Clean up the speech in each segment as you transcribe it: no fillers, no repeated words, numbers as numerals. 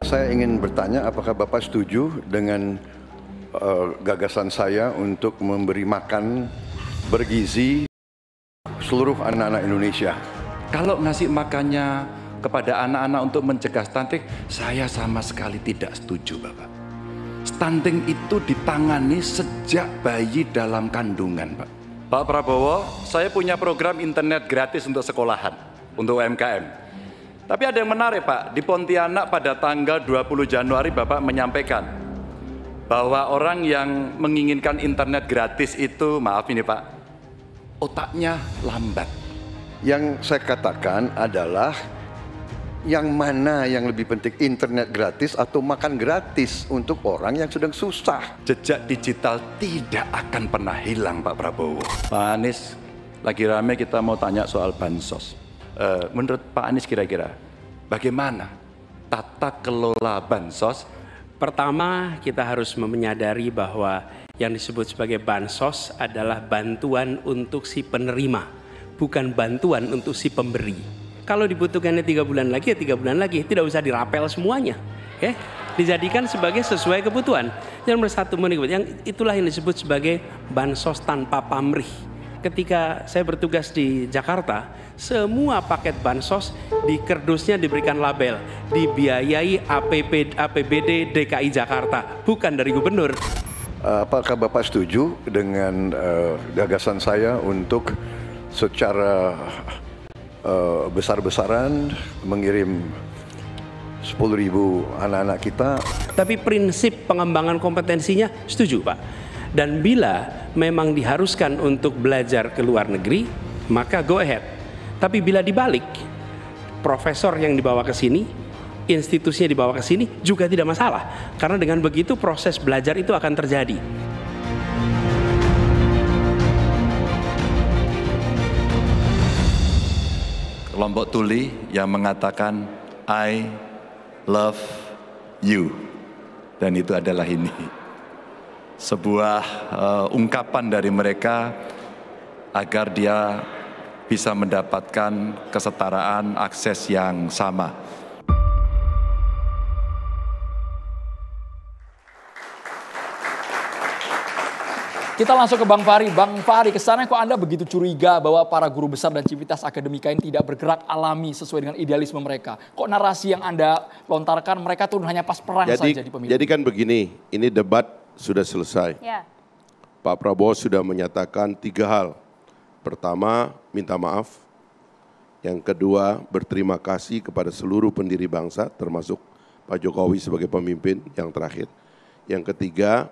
Saya ingin bertanya, apakah Bapak setuju dengan gagasan saya untuk memberi makan bergizi seluruh anak-anak Indonesia? Kalau ngasih makannya kepada anak-anak untuk mencegah stunting, saya sama sekali tidak setuju, Bapak. Stunting itu ditangani sejak bayi dalam kandungan, Pak. Pak Prabowo, saya punya program internet gratis untuk sekolahan, untuk UMKM. Tapi ada yang menarik, Pak. Di Pontianak pada tanggal 20 Januari Bapak menyampaikan bahwa orang yang menginginkan internet gratis itu, maaf ini Pak, otaknya lambat. Yang saya katakan adalah yang mana yang lebih penting, internet gratis atau makan gratis untuk orang yang sedang susah? Jejak digital tidak akan pernah hilang, Pak Prabowo. Pak Anies, lagi rame kita mau tanya soal bansos. Menurut Pak Anies kira-kira bagaimana tata kelola bansos? Pertama, kita harus menyadari bahwa yang disebut sebagai bansos adalah bantuan untuk si penerima, bukan bantuan untuk si pemberi. Kalau dibutuhkannya 3 bulan lagi, ya 3 bulan lagi. Tidak usah dirapel semuanya. Dijadikan sebagai sesuai kebutuhan. Yang nomor satu, yang itulah yang disebut sebagai bansos tanpa pamrih. Ketika saya bertugas di Jakarta, semua paket bansos di kerdusnya diberikan label dibiayai APBD DKI Jakarta, bukan dari gubernur. Apakah Bapak setuju dengan gagasan saya untuk secara besar-besaran mengirim 10.000 anak-anak kita? Tapi prinsip pengembangan kompetensinya setuju, Pak. Dan bila memang diharuskan untuk belajar ke luar negeri, maka go ahead. Tapi bila dibalik, profesor yang dibawa ke sini, institusinya dibawa ke sini juga tidak masalah. Karena dengan begitu proses belajar itu akan terjadi. Kelompok tuli yang mengatakan I love you, dan itu adalah ini sebuah ungkapan dari mereka agar dia bisa mendapatkan kesetaraan akses yang sama. Kita langsung ke Bang Fahri. Bang Fahri, kesannya kok Anda begitu curiga bahwa para guru besar dan Civitas Akademika ini tidak bergerak alami sesuai dengan idealisme mereka? Kok narasi yang Anda lontarkan mereka turun hanya pas perang saja di pemilu? Jadi kan begini, ini debat sudah selesai. Ya. Pak Prabowo sudah menyatakan 3 hal. Pertama, minta maaf. Yang kedua, berterima kasih kepada seluruh pendiri bangsa, termasuk Pak Jokowi sebagai pemimpin yang terakhir. Yang ketiga,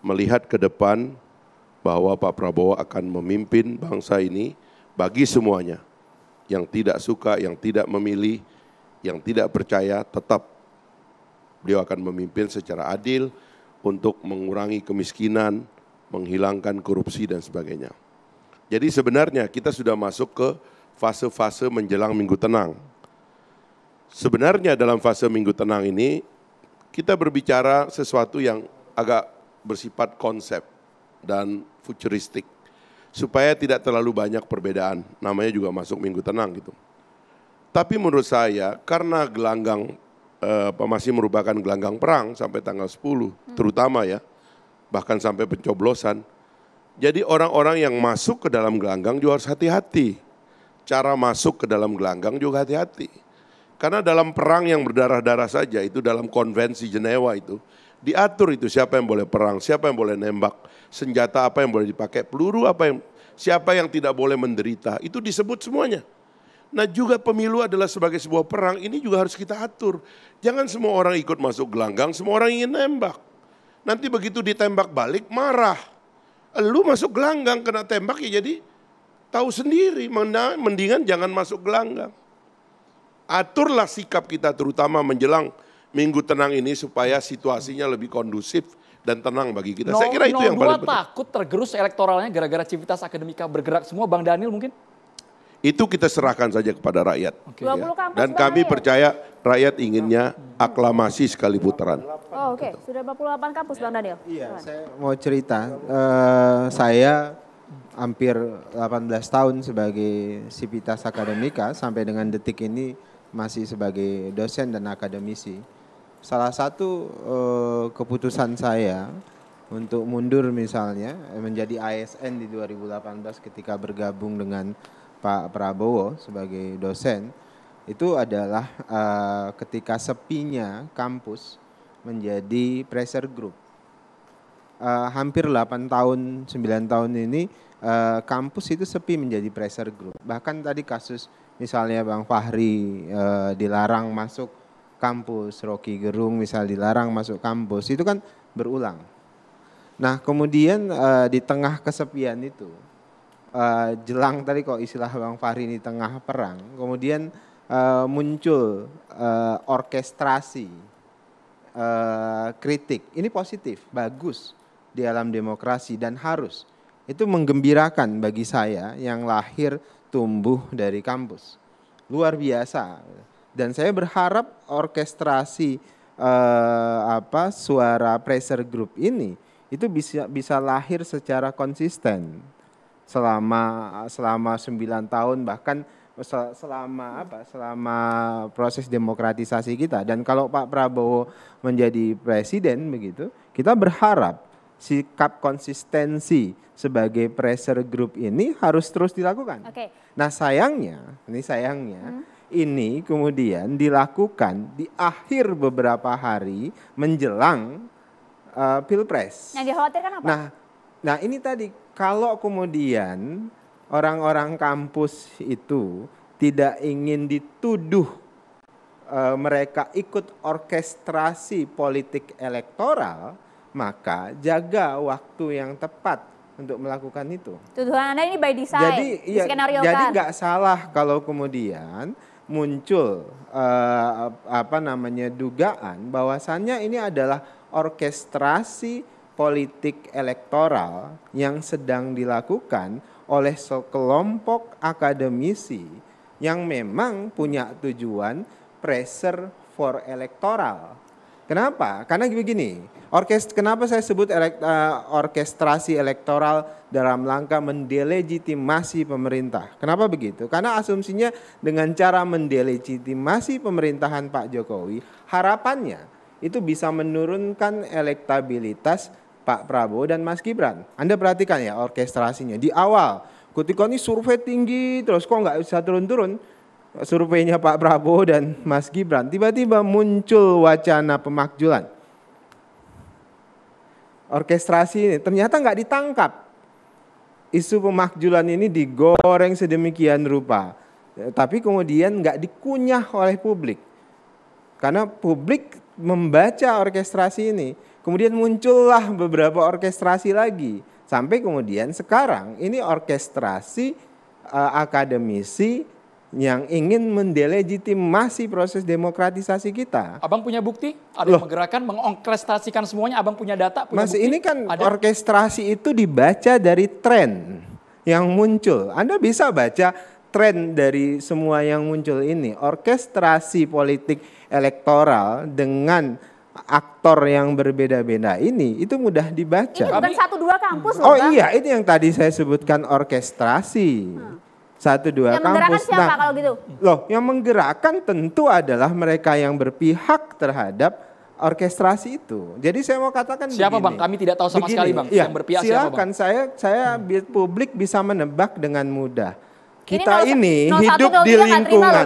melihat ke depan bahwa Pak Prabowo akan memimpin bangsa ini bagi semuanya. Yang tidak suka, yang tidak memilih, yang tidak percaya, tetap beliau akan memimpin secara adil untuk mengurangi kemiskinan, menghilangkan korupsi dan sebagainya. Jadi sebenarnya kita sudah masuk ke fase-fase menjelang Minggu Tenang. Sebenarnya dalam fase Minggu Tenang ini kita berbicara sesuatu yang agak bersifat konsep dan futuristik supaya tidak terlalu banyak perbedaan. Namanya juga masuk Minggu Tenang gitu. Tapi menurut saya karena gelanggang masih merupakan gelanggang perang sampai tanggal 10 terutama ya, bahkan sampai pencoblosan. Jadi orang-orang yang masuk ke dalam gelanggang juga harus hati-hati. Cara masuk ke dalam gelanggang juga hati-hati. Karena dalam perang yang berdarah-darah saja, itu dalam konvensi Jenewa itu, diatur itu siapa yang boleh perang, siapa yang boleh nembak, senjata apa yang boleh dipakai, peluru apa yang, siapa yang tidak boleh menderita, itu disebut semuanya. Nah juga pemilu adalah sebagai sebuah perang, ini juga harus kita atur. Jangan semua orang ikut masuk gelanggang, semua orang ingin nembak. Nanti begitu ditembak balik, marah. Lu masuk gelanggang, kena tembak ya jadi tahu sendiri, mendingan jangan masuk gelanggang. Aturlah sikap kita terutama menjelang Minggu Tenang ini supaya situasinya lebih kondusif dan tenang bagi kita. Saya kira itu yang paling penting. Takut tergerus elektoralnya gara-gara Civitas Akademika bergerak semua, Bang Daniel mungkin? Itu kita serahkan saja kepada rakyat. Okay. Ya. Dan kami percaya rakyat inginnya aklamasi sekali putaran. Oh oke, sudah 48 kampus Bang Daniel. Iya, saya mau cerita. Saya hampir 18 tahun sebagai Civitas Akademika sampai dengan detik ini masih sebagai dosen dan akademisi. salah satu keputusan saya untuk mundur misalnya menjadi ASN di 2018 ketika bergabung dengan Pak Prabowo sebagai dosen, itu adalah ketika sepinya kampus menjadi pressure group. Hampir 8 tahun, 9 tahun ini kampus itu sepi menjadi pressure group. Bahkan tadi kasus misalnya Bang Fahri dilarang masuk kampus, Rocky Gerung misal dilarang masuk kampus, itu kan berulang. Nah kemudian di tengah kesepian itu, jelang tadi kok istilah Bang Fahri ini tengah perang, kemudian muncul orkestrasi kritik. Ini positif, bagus di alam demokrasi dan harus. Itu menggembirakan bagi saya yang lahir tumbuh dari kampus. Luar biasa. Dan saya berharap orkestrasi suara pressure group ini itu bisa lahir secara konsisten selama 9 tahun, bahkan selama proses demokratisasi kita. Dan kalau Pak Prabowo menjadi presiden begitu, kita berharap sikap konsistensi sebagai pressure group ini harus terus dilakukan. Oke. Nah sayangnya, ini kemudian dilakukan di akhir beberapa hari menjelang Pilpres. Yang dikhawatirkan apa? Nah ini tadi, kalau kemudian orang-orang kampus itu tidak ingin dituduh mereka ikut orkestrasi politik elektoral, maka jaga waktu yang tepat untuk melakukan itu. Tuduhan Anda ini by design, jadi nggak salah kalau kemudian muncul dugaan bahwasannya ini adalah orkestrasi politik elektoral yang sedang dilakukan oleh sekelompok akademisi yang memang punya tujuan pressure for elektoral. Kenapa? Karena begini, kenapa saya sebut orkestrasi elektoral dalam rangka mendelegitimasi pemerintah. Kenapa begitu? Karena asumsinya dengan cara mendelegitimasi pemerintahan Pak Jokowi, harapannya itu bisa menurunkan elektabilitas Pak Prabowo dan Mas Gibran. Anda perhatikan ya orkestrasinya. Di awal, ketika ini survei tinggi, terus kok nggak bisa turun-turun surveinya Pak Prabowo dan Mas Gibran. Tiba-tiba muncul wacana pemakjulan. Orkestrasi ini ternyata nggak ditangkap. Isu pemakjulan ini digoreng sedemikian rupa. Tapi kemudian nggak dikunyah oleh publik. Karena publik membaca orkestrasi ini. Kemudian muncullah beberapa orkestrasi lagi. Sampai kemudian sekarang ini orkestrasi akademisi yang ingin mendelegitimasi proses demokratisasi kita. Abang punya bukti? Ada yang menggerakkan, mengorkestrasikan semuanya, abang punya data, punya bukti? Ini kan orkestrasi itu dibaca dari tren yang muncul. Anda bisa baca tren dari semua yang muncul ini. Orkestrasi politik elektoral dengan aktor yang berbeda-beda ini, itu mudah dibaca. Ini bukan 1-2 kampus loh, Bang. Iya, itu yang tadi saya sebutkan orkestrasi. 1-2 kampus. Yang menggerakkan siapa kalau gitu? Yang menggerakkan tentu adalah mereka yang berpihak terhadap orkestrasi itu. Jadi saya mau katakan siapa begini, Bang? Kami tidak tahu sama sekali Bang. Yang berpihak siapa Bang? Saya publik bisa menebak dengan mudah. Kita ini hidup di lingkungan.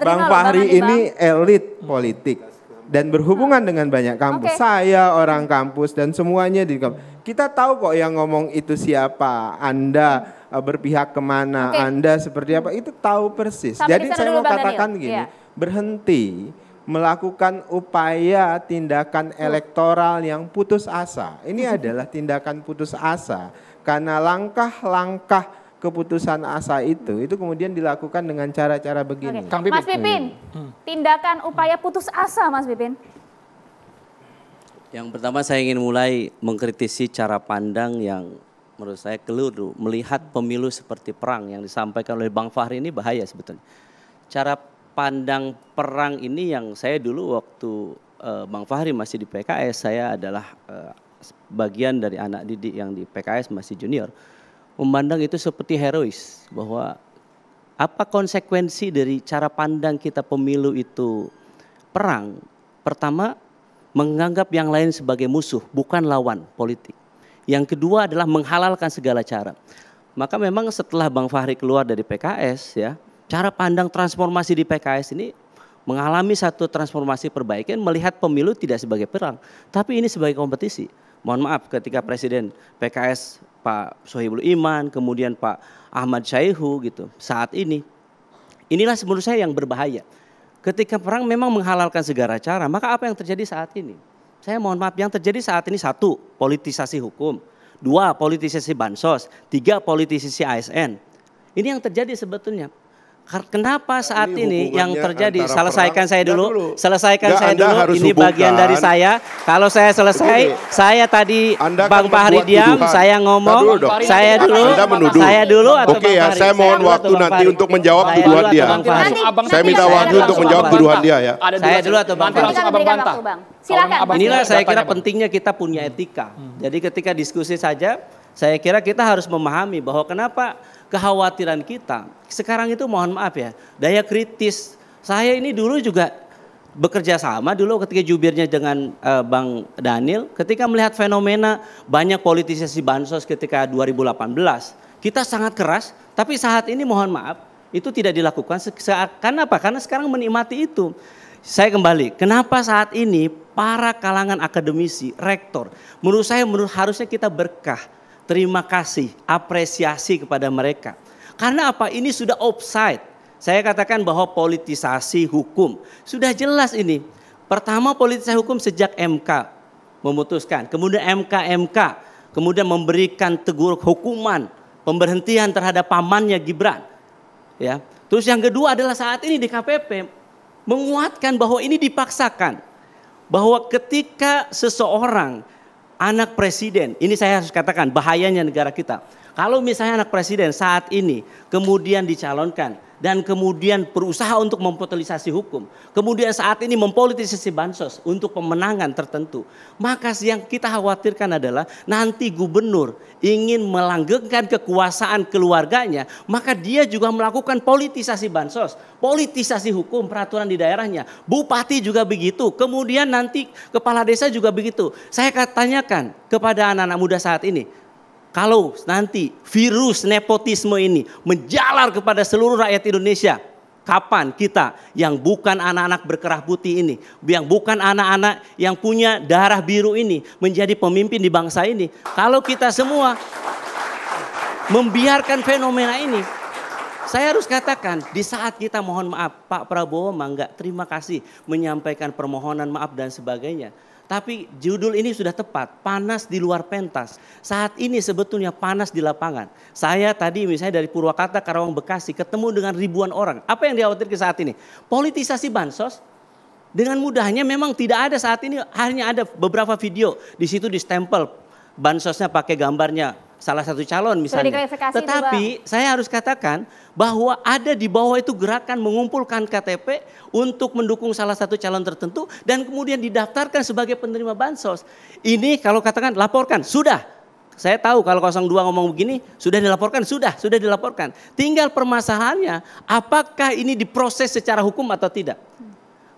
Bang Fahri ini elit politik dan berhubungan dengan banyak kampus. Saya orang kampus dan semuanya di kampus. Kita tahu kok yang ngomong itu siapa, Anda berpihak kemana, Anda seperti apa, itu tahu persis. Jadi saya mau katakan gini, berhenti melakukan upaya tindakan elektoral yang putus asa. Ini adalah tindakan putus asa karena langkah-langkah keputusan asa itu kemudian dilakukan dengan cara-cara begini. Mas Pipin, tindakan upaya putus asa Mas Pipin. Yang pertama saya ingin mulai mengkritisi cara pandang yang menurut saya keliru. Melihat pemilu seperti perang yang disampaikan oleh Bang Fahri ini bahaya sebetulnya. Cara pandang perang ini yang saya dulu waktu Bang Fahri masih di PKS, saya adalah bagian dari anak didik yang di PKS masih junior. Memandang itu seperti herois, bahwa apa konsekuensi dari cara pandang kita pemilu itu perang. Pertama, menganggap yang lain sebagai musuh, bukan lawan politik. Yang kedua adalah menghalalkan segala cara. Maka memang setelah Bang Fahri keluar dari PKS, ya, cara pandang transformasi di PKS ini mengalami satu transformasi perbaikan, melihat pemilu tidak sebagai perang, tapi ini sebagai kompetisi. Mohon maaf, ketika Presiden PKS Pak Sohibul Iman, kemudian Pak Ahmad Syaihu gitu, saat ini, inilah menurut saya yang berbahaya. Ketika perang memang menghalalkan segala cara, maka apa yang terjadi saat ini? Saya mohon maaf, yang terjadi saat ini 1, politisasi hukum, 2, politisasi bansos, 3, politisasi ASN. Ini yang terjadi sebetulnya. Kenapa saat ini yang terjadi? Selesaikan saya dulu. Selesaikan saya dulu. Ini bagian dari saya. Kalau saya selesai, saya tadi Bang Fahri diam, saya ngomong, saya dulu atau Oke ya, saya mohon waktu nanti untuk menjawab tuduhan dia. Saya minta waktu untuk menjawab tuduhan dia ya. Saya dulu atau Bang Fahri? Silakan. Inilah saya kira pentingnya kita punya etika. Jadi ketika diskusi saja, saya kira kita harus memahami bahwa kenapa kekhawatiran kita sekarang itu, mohon maaf ya, daya kritis. Saya ini dulu juga bekerja sama dulu ketika jubirnya dengan Bang Daniel, ketika melihat fenomena banyak politisasi bansos ketika 2018. Kita sangat keras, tapi saat ini mohon maaf itu tidak dilakukan. Kenapa? Karena sekarang menikmati itu. Saya kembali, kenapa saat ini para kalangan akademisi, rektor, menurut saya harusnya kita berkah, terima kasih, apresiasi kepada mereka. Karena apa? Ini sudah offside. Saya katakan bahwa politisasi hukum sudah jelas ini. Pertama, politisasi hukum sejak MK memutuskan, kemudian MK kemudian memberikan tegur hukuman, pemberhentian terhadap pamannya Gibran. Ya. Terus yang kedua adalah saat ini di KPP menguatkan bahwa ini dipaksakan. Bahwa ketika seseorang anak presiden, ini saya harus katakan bahayanya negara kita. Kalau misalnya anak presiden saat ini kemudian dicalonkan dan kemudian berusaha untuk mempolitisasi hukum, kemudian saat ini mempolitisasi bansos untuk pemenangan tertentu, maka yang kita khawatirkan adalah nanti gubernur ingin melanggengkan kekuasaan keluarganya, maka dia juga melakukan politisasi bansos, politisasi hukum peraturan di daerahnya. Bupati juga begitu, kemudian nanti kepala desa juga begitu. Saya tanyakan kepada anak-anak muda saat ini, kalau nanti virus nepotisme ini menjalar kepada seluruh rakyat Indonesia, kapan kita yang bukan anak-anak berkerah putih ini, yang bukan anak-anak yang punya darah biru ini menjadi pemimpin di bangsa ini? Kalau kita semua membiarkan fenomena ini, saya harus katakan di saat kita mohon maaf, Pak Prabowo mangga terima kasih menyampaikan permohonan maaf dan sebagainya. Tapi judul ini sudah tepat, panas di luar pentas. Saat ini sebetulnya panas di lapangan. Saya tadi misalnya dari Purwakarta, Karawang, Bekasi ketemu dengan ribuan orang. Apa yang dikhawatirkan saat ini? Politisasi bansos dengan mudahnya memang tidak ada saat ini, hanya ada beberapa video. Di situ distempel bansosnya pakai gambarnya salah satu calon misalnya. Tetapi saya harus katakan bahwa ada di bawah itu gerakan mengumpulkan KTP untuk mendukung salah satu calon tertentu dan kemudian didaftarkan sebagai penerima bansos. Ini kalau katakan laporkan, sudah. Saya tahu kalau 02 ngomong begini, sudah dilaporkan, sudah dilaporkan. Tinggal permasalahannya, apakah ini diproses secara hukum atau tidak.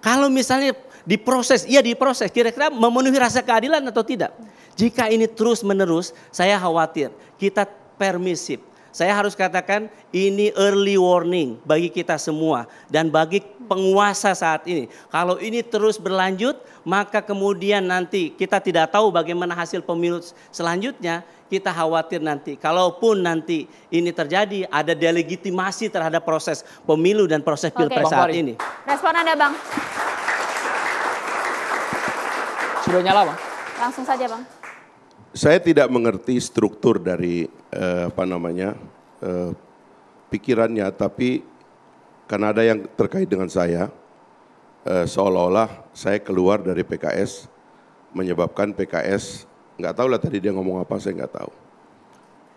Kalau misalnya diproses, iya diproses, kira-kira memenuhi rasa keadilan atau tidak. Jika ini terus menerus, saya khawatir kita permisif. Saya harus katakan ini early warning bagi kita semua dan bagi penguasa saat ini. Kalau ini terus berlanjut, maka kemudian nanti kita tidak tahu bagaimana hasil pemilu selanjutnya. Kita khawatir nanti, kalaupun nanti ini terjadi, ada delegitimasi terhadap proses pemilu dan proses pilpres saat ini. Respon Anda, Bang. Sudah nyala, Bang? Langsung saja, Bang. Saya tidak mengerti struktur dari pikirannya, tapi karena ada yang terkait dengan saya, seolah-olah saya keluar dari PKS, menyebabkan PKS, nggak tahu lah tadi dia ngomong apa, saya nggak tahu.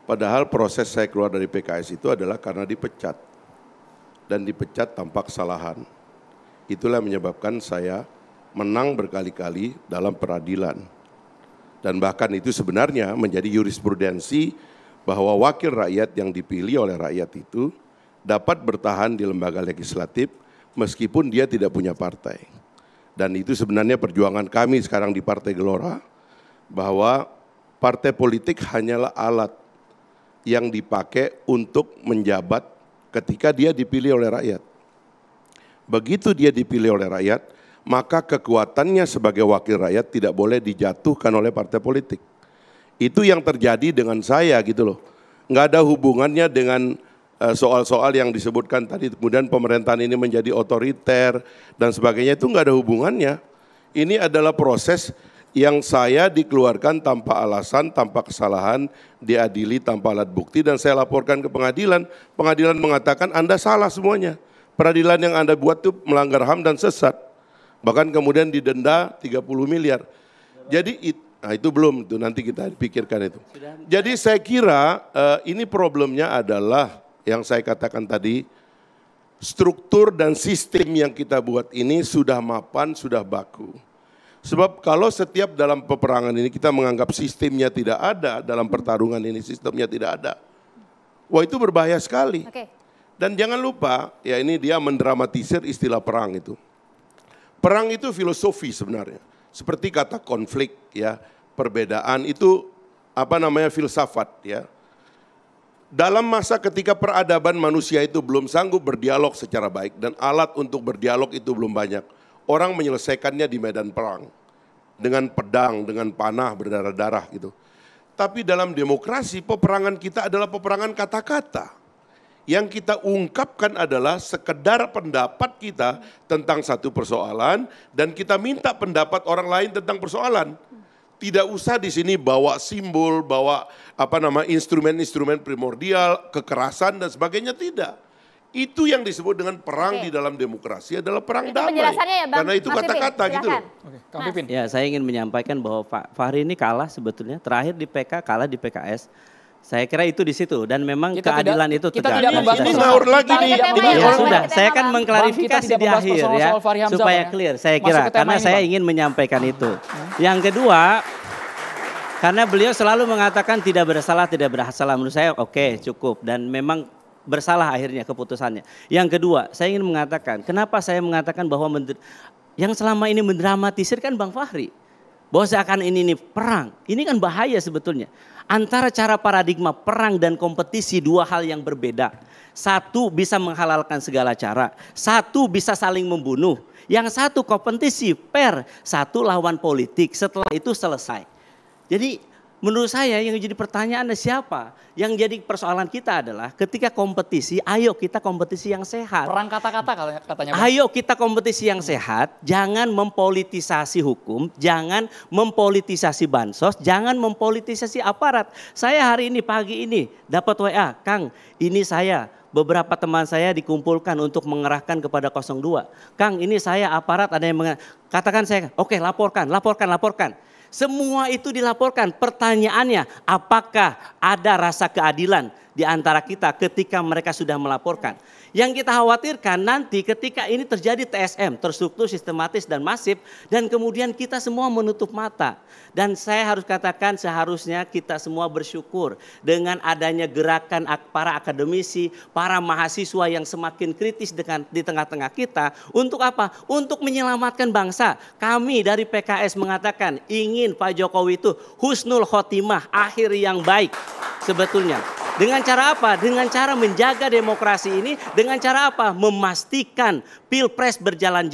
Padahal proses saya keluar dari PKS itu adalah karena dipecat, dan dipecat tanpa kesalahan. Itulah yang menyebabkan saya menang berkali-kali dalam peradilan. Dan bahkan itu sebenarnya menjadi jurisprudensi bahwa wakil rakyat yang dipilih oleh rakyat itu dapat bertahan di lembaga legislatif meskipun dia tidak punya partai. Dan itu sebenarnya perjuangan kami sekarang di Partai Gelora, bahwa partai politik hanyalah alat yang dipakai untuk menjabat ketika dia dipilih oleh rakyat. Begitu dia dipilih oleh rakyat, maka kekuatannya sebagai wakil rakyat tidak boleh dijatuhkan oleh partai politik. Itu yang terjadi dengan saya gitu loh. Nggak ada hubungannya dengan soal-soal yang disebutkan tadi, kemudian pemerintahan ini menjadi otoriter dan sebagainya, itu nggak ada hubungannya. Ini adalah proses yang saya dikeluarkan tanpa alasan, tanpa kesalahan, diadili tanpa alat bukti, dan saya laporkan ke pengadilan. Pengadilan mengatakan Anda salah semuanya. Peradilan yang Anda buat itu melanggar HAM dan sesat. Bahkan kemudian didenda 30 miliar. Jadi itu belum, itu nanti kita pikirkan itu. Jadi saya kira ini problemnya adalah yang saya katakan tadi, struktur dan sistem yang kita buat ini sudah mapan, sudah baku. Sebab kalau setiap dalam peperangan ini kita menganggap sistemnya tidak ada, dalam pertarungan ini sistemnya tidak ada, wah itu berbahaya sekali. Dan jangan lupa, ya ini dia mendramatisir istilah perang itu. Perang itu filosofi sebenarnya, seperti kata konflik, ya perbedaan itu filsafat, ya. Dalam masa ketika peradaban manusia itu belum sanggup berdialog secara baik dan alat untuk berdialog itu belum banyak, orang menyelesaikannya di medan perang dengan pedang, dengan panah berdarah-darah gitu. Tapi dalam demokrasi peperangan kita adalah peperangan kata-kata. Yang kita ungkapkan adalah sekedar pendapat kita tentang satu persoalan dan kita minta pendapat orang lain tentang persoalan. Tidak usah di sini bawa simbol, bawa instrumen-instrumen primordial, kekerasan dan sebagainya, tidak. Itu yang disebut dengan perang di dalam demokrasi adalah perang damai. Ya, Bang. Karena itu kata-kata gitu loh. Kang Pipin. Ya, saya ingin menyampaikan bahwa Pak Fahri ini kalah sebetulnya, terakhir di PK, kalah di PKS. Saya kira itu di situ dan memang keadilan itu tegak. Kita tidak membahas ini ngawur lagi nih. Ya sudah, saya kan mengklarifikasi di akhir ya, supaya clear. Saya kira karena saya ingin menyampaikan itu. Yang kedua, karena beliau selalu mengatakan tidak bersalah, menurut saya oke, cukup dan memang bersalah akhirnya keputusannya. Yang kedua, saya ingin mengatakan, kenapa saya mengatakan bahwa yang selama ini mendramatisir kan Bang Fahri, bahwa seakan ini perang, ini kan bahaya sebetulnya. Antara cara paradigma perang dan kompetisi dua hal yang berbeda. Satu bisa menghalalkan segala cara, satu bisa saling membunuh. Yang satu kompetisi fair, satu lawan politik, setelah itu selesai. Jadi menurut saya yang jadi pertanyaan siapa? Yang jadi persoalan kita adalah ketika kompetisi, ayo kita kompetisi yang sehat. Perang kata-kata katanya. Ayo kita kompetisi yang sehat, jangan mempolitisasi hukum, jangan mempolitisasi bansos, jangan mempolitisasi aparat. Saya hari ini pagi ini dapat WA, Kang ini saya. Beberapa teman saya dikumpulkan untuk mengerahkan kepada 02. Kang ini saya aparat ada yang katakan saya, oke laporkan. Semua itu dilaporkan. Pertanyaannya, apakah ada rasa keadilan di antara kita ketika mereka sudah melaporkan? Yang kita khawatirkan nanti ketika ini terjadi TSM, terstruktur, sistematis dan masif, dan kemudian kita semua menutup mata. Dan saya harus katakan seharusnya kita semua bersyukur dengan adanya gerakan para akademisi, para mahasiswa yang semakin kritis di tengah-tengah kita. Untuk apa? Untuk menyelamatkan bangsa. Kami dari PKS mengatakan ingin Pak Jokowi itu husnul khotimah, akhir yang baik sebetulnya. Dengan cara apa? Dengan cara menjaga demokrasi ini. Dengan cara apa? Memastikan pilpres berjalan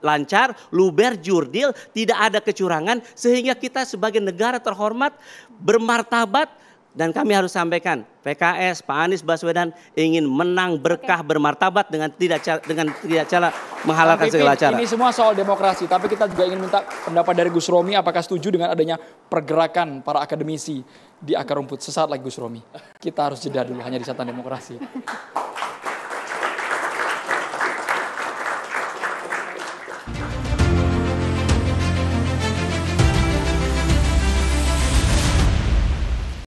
lancar, luber, jurdil, tidak ada kecurangan. Sehingga kita sebagai negara terhormat, bermartabat. Dan kami harus sampaikan, PKS, Pak Anies Baswedan ingin menang berkah bermartabat dengan tidak cara menghalalkan segala cara. Ini semua soal demokrasi, tapi kita juga ingin minta pendapat dari Gus Romi, apakah setuju dengan adanya pergerakan para akademisi di akar rumput. Sesaat lagi Gus Romi. Kita harus jeda dulu hanya di Satan Demokrasi.